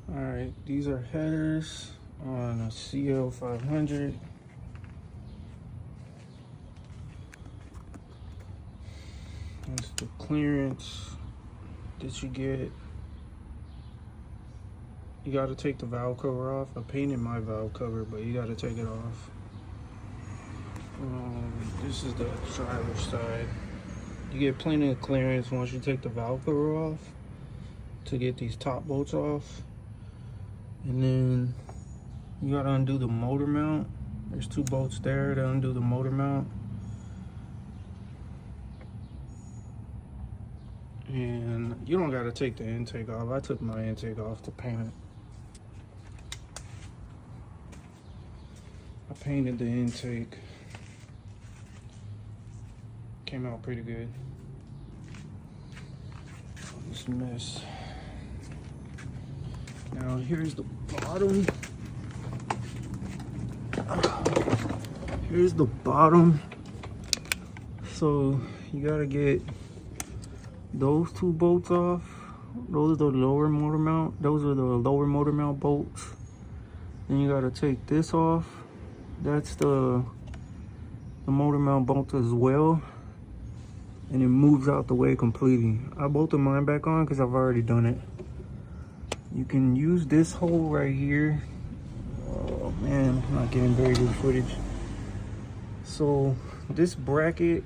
Alright, these are headers on a cl500. That's the clearance that you get. You got to take the valve cover off. I painted my valve cover, but you got to take it off. This is the driver's side. You get plenty of clearance once you take the valve cover off to get these top bolts off. And then you got to undo the motor mount. There's 2 bolts there to undo the motor mount. And you don't got to take the intake off. I took my intake off to paint it. I painted the intake. Came out pretty good. This mess. Now here's the bottom. Here's the bottom. So you gotta get those 2 bolts off. Those are the lower motor mount. Those are the lower motor mount bolts. Then you gotta take this off. That's the motor mount bolt as well. And it moves out the way completely. I bolted mine back on because I've already done it. You can use this hole right here. Oh man, I'm not getting very good footage. So this bracket,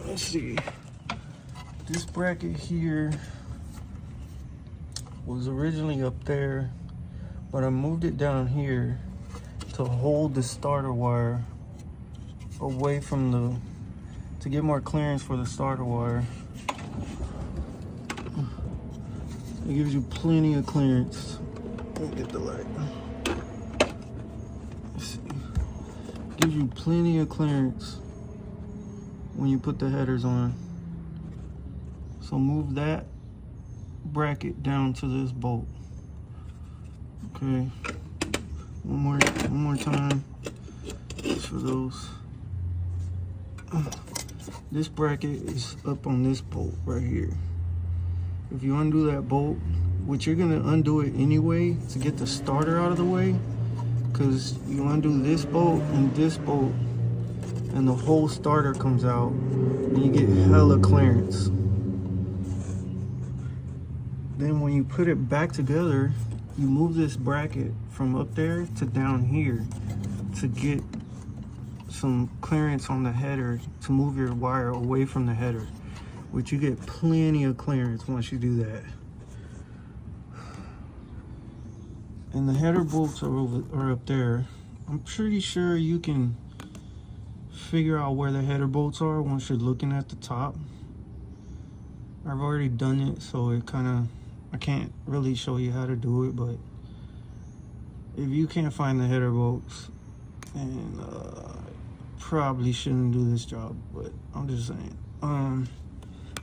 let's see. This bracket here was originally up there, but I moved it down here to hold the starter wire away from to get more clearance for the starter wire. It gives you plenty of clearance. Let me get the light. Let's see. Gives you plenty of clearance when you put the headers on. So move that bracket down to this bolt. Okay. One more time. Just for those. This bracket is up on this bolt right here. If you undo that bolt, which you're gonna undo it anyway to get the starter out of the way, because you undo this bolt and the whole starter comes out and you get hella clearance. Then when you put it back together, you move this bracket from up there to down here to get some clearance on the header, to move your wire away from the header, which you get plenty of clearance once you do that. And the header bolts are up there. I'm pretty sure you can figure out where the header bolts are once you're looking at the top. I've already done it, so I can't really show you how to do it, but if you can't find the header bolts, and probably shouldn't do this job, but I'm just saying.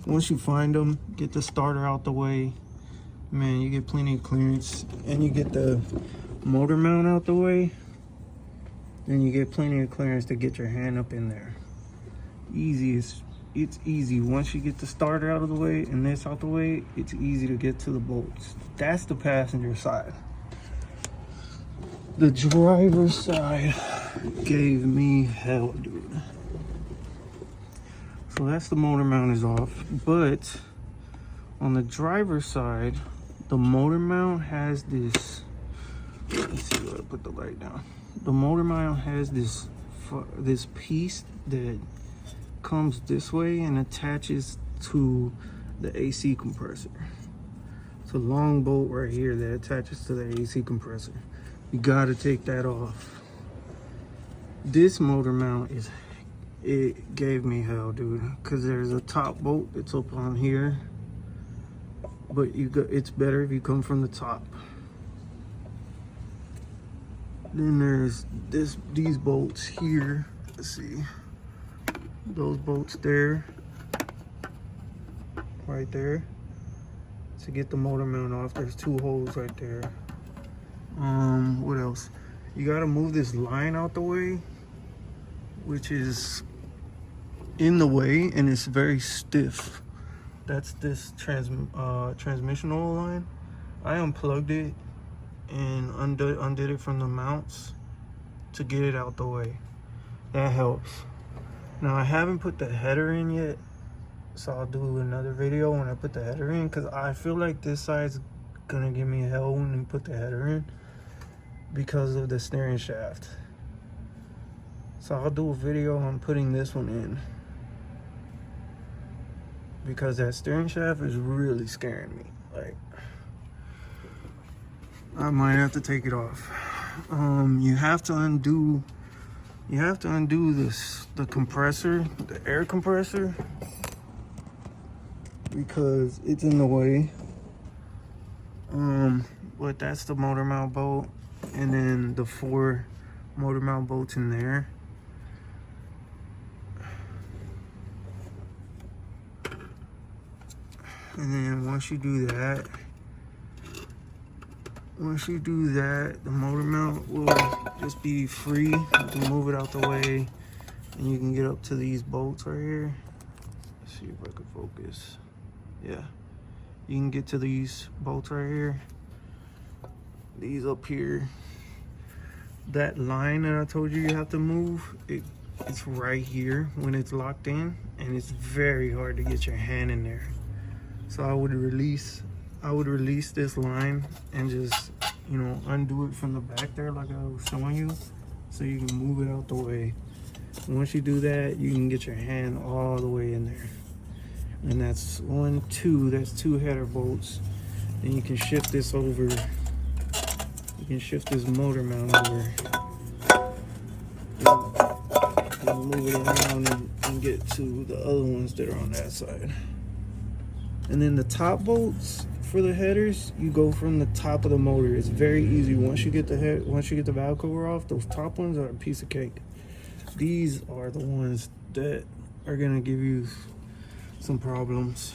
Once you find them, get the starter out the way, man, you get plenty of clearance, and you get the motor mount out the way, then you get plenty of clearance to get your hand up in there. It's easy. Once you get the starter out of the way and this out the way, it's easy to get to the bolts. That's the passenger side. The driver's side gave me hell, dude. So that's the motor mount is off, but on the driver's side, the motor mount has this. Let's see where I put the light down. The motor mount has this piece that comes this way and attaches to the AC compressor. It's a long bolt right here that attaches to the AC compressor. You gotta take that off. This motor mount it gave me hell, dude, because there's a top bolt that's up on here, but it's better if you come from the top. Then there's these bolts here. Let's see, those bolts there, right there, to get the motor mount off. There's 2 holes right there. What else? You gotta move this line out the way, which is in the way, and it's very stiff. That's this transmission oil line. I unplugged it and undid it from the mounts to get it out the way. That helps. Now I haven't put the header in yet, so I'll do another video when I put the header in, because I feel like this side's gonna give me hell when we put the header in because of the steering shaft. So I'll do a video on putting this one in, because that steering shaft is really scaring me. Like, I might have to take it off. You have to undo this, the compressor, the air compressor, because it's in the way. But that's the motor mount bolt, and then the 4 motor mount bolts in there. And then once you do that, the motor mount will just be free. You can move it out the way, and you can get up to these bolts right here. Let's see if I can focus. Yeah, you can get to these bolts right here. These up here. That line that I told you have to move, it's right here when it's locked in, and it's very hard to get your hand in there. So I would release this line and just, you know, undo it from the back there like I was showing you, so you can move it out the way. Once you do that, you can get your hand all the way in there. And that's 1, 2, that's 2 header bolts. And you can shift this over. You can shift this motor mount over. And move it around and get to the other ones that are on that side. And then the top bolts for the headers, you go from the top of the motor. It's very easy. Once you get the valve cover off, those top ones are a piece of cake. These are the ones that are gonna give you some problems.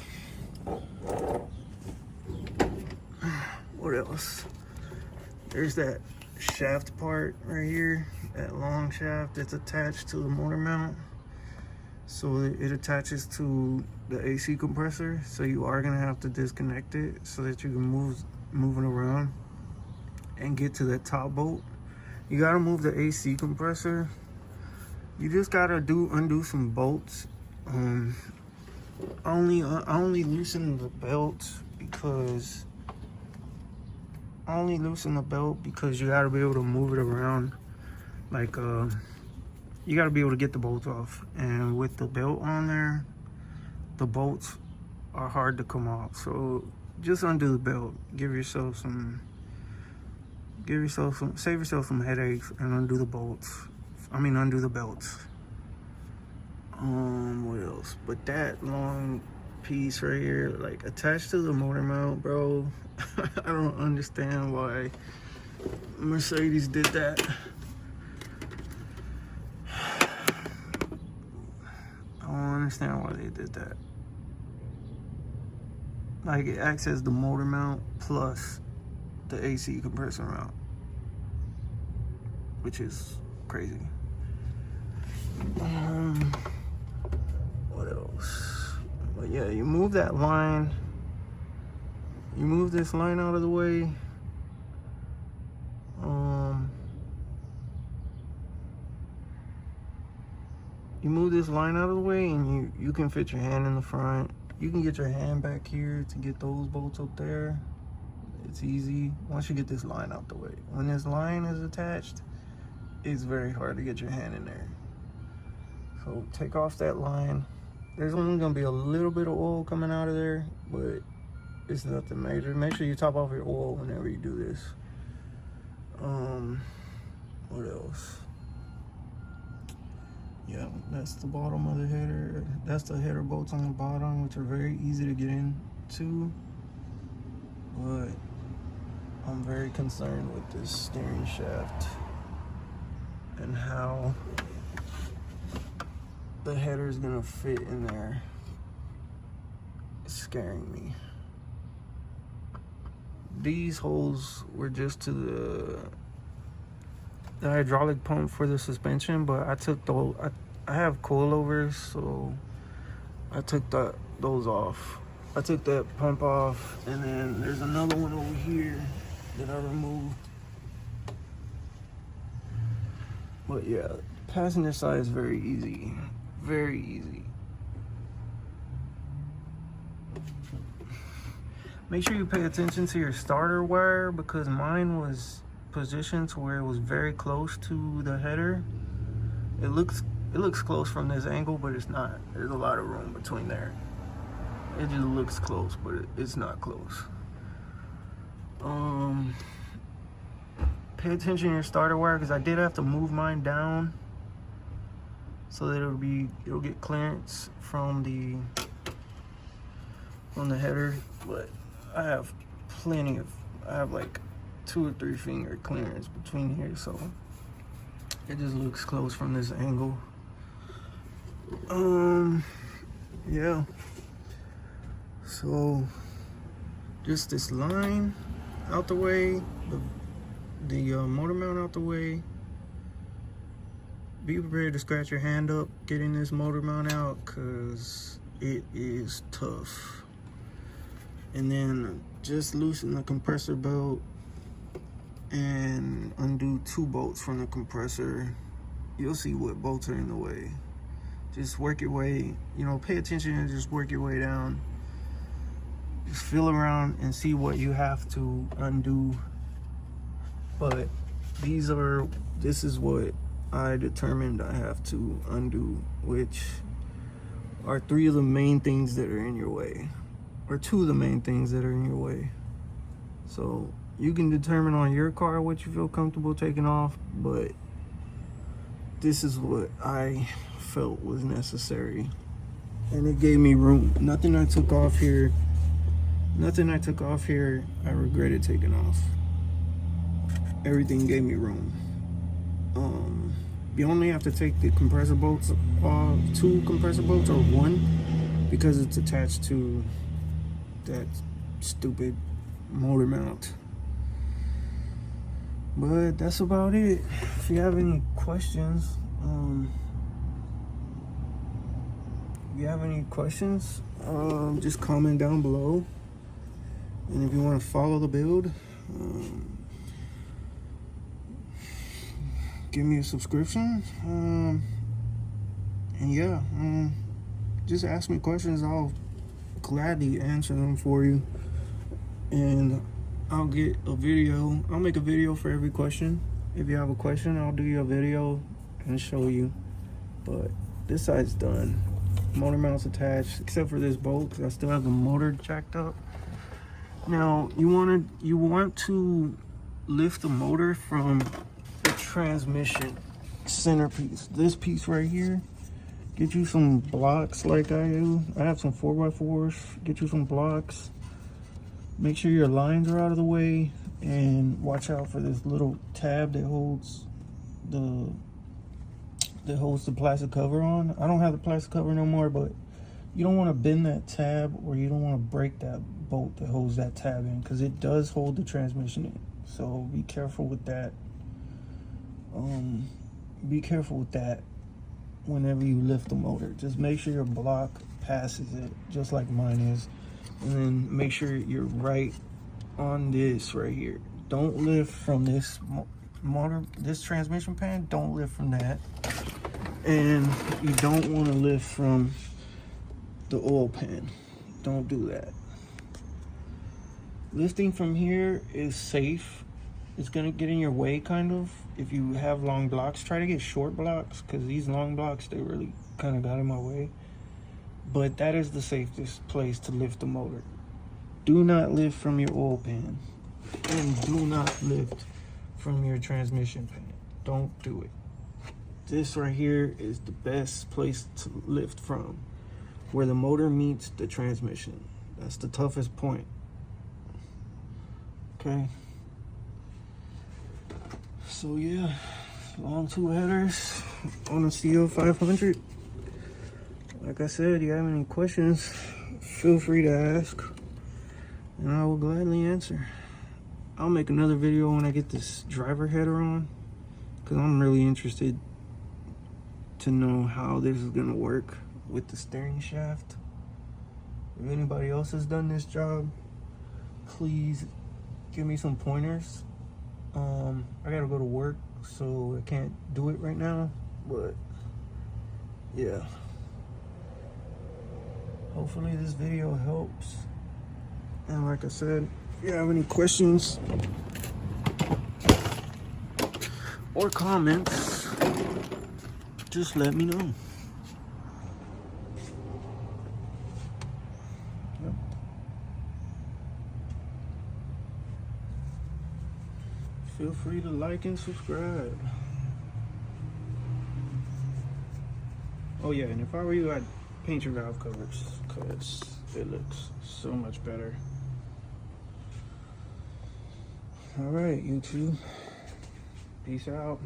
What else? There's that shaft part right here, that long shaft that's attached to the motor mount. So it attaches to the AC compressor, so you are gonna have to disconnect it so that you can move it around and get to that top bolt. You gotta move the AC compressor. You just gotta undo some bolts. I only loosen the belt because you gotta be able to move it around. Like you gotta be able to get the bolts off, and with the belt on there, the bolts are hard to come off. So just undo the belt. Save yourself some headaches and undo the bolts. Undo the belts. What else? But that long piece right here, like attached to the motor mount, bro. I don't understand why Mercedes did that. I don't understand why they did that. Like, it acts as the motor mount plus the AC compressor mount, which is crazy. What else? But yeah, you move that line. You move this line out of the way. You move this line out of the way, and you can fit your hand in the front. You can get your hand back here to get those bolts up there. It's easy once you get this line out the way. When this line is attached, it's very hard to get your hand in there. So take off that line. There's only gonna be a little bit of oil coming out of there, but it's nothing major. Make sure you top off your oil whenever you do this. What else? Yeah, that's the bottom of the header. That's the header bolts on the bottom, which are very easy to get into. But I'm very concerned with this steering shaft and how the header is gonna fit in there. It's scaring me. These holes were just to the hydraulic pump for the suspension, but I took I have coilovers, so I took those off. I took that pump off, and then there's another one over here that I removed. But yeah, passenger side is very easy. Very easy. Make sure you pay attention to your starter wire, because mine was positioned to where it was very close to the header. It looks close from this angle, but it's not. There's a lot of room between there. It just looks close, but it's not close. Pay attention to your starter wire, because I did have to move mine down so that it'll get clearance from the header. But I have like 2 or 3 finger clearance between here, so it just looks close from this angle. Yeah, so just this line out the way, the motor mount out the way. Be prepared to scratch your hand up getting this motor mount out, because it is tough. And then just loosen the compressor belt and undo 2 bolts from the compressor. You'll see what bolts are in the way. Just work your way, pay attention and just work your way down. Just feel around and see what you have to undo. But this is what I determined I have to undo, which are 3 of the main things that are in your way, or 2 of the main things that are in your way. So you can determine on your car what you feel comfortable taking off, but this is what I felt was necessary, and it gave me room. Nothing I took off here I regretted taking off. Everything gave me room. You only have to take the compressor bolts off, 2 compressor bolts, or 1, because it's attached to that stupid motor mount. But that's about it. If you have any questions, just comment down below. And if you want to follow the build, give me a subscription. And yeah, just ask me questions. I'll gladly answer them for you. And I'll make a video for every question. If you have a question, I'll do you a video and show you. But this side's done. Motor mount's attached, except for this bolt, because I still have the motor jacked up. Now you want to lift the motor from the transmission centerpiece. This piece right here. Get you some blocks like I do. I have some 4x4s. Get you some blocks. Make sure your lines are out of the way, and watch out for this little tab that holds the plastic cover on. I don't have the plastic cover no more, but you don't want to bend that tab, or you don't want to break that bolt that holds that tab in, because it does hold the transmission in. So be careful with that. Be careful with that whenever you lift the motor. Just make sure your block passes it, just like mine is. And then make sure you're right on this right here. Don't lift from this this transmission pan. Don't lift from that. And you don't want to lift from the oil pan. Don't do that. Lifting from here is safe. It's gonna get in your way, kind of. If you have long blocks, try to get short blocks, because these long blocks, they really kind of got in my way. But that is the safest place to lift the motor. Do not lift from your oil pan, and do not lift from your transmission pan. Don't do it. This right here is the best place to lift from, where the motor meets the transmission. That's the toughest point. Okay. So yeah, long 2 headers on a cl500. Like I said, you have any questions, feel free to ask, and I will gladly answer. I'll make another video when I get this driver header on, because I'm really interested to know how this is gonna work with the steering shaft. If anybody else has done this job, please give me some pointers. I gotta go to work, so I can't do it right now, but yeah, hopefully this video helps. And like I said, if you have any questions or comments, just let me know. Yep. Feel free to like and subscribe. Oh yeah, and if I were you, I'd paint your valve covers because it looks so much better. All right, YouTube. Peace out.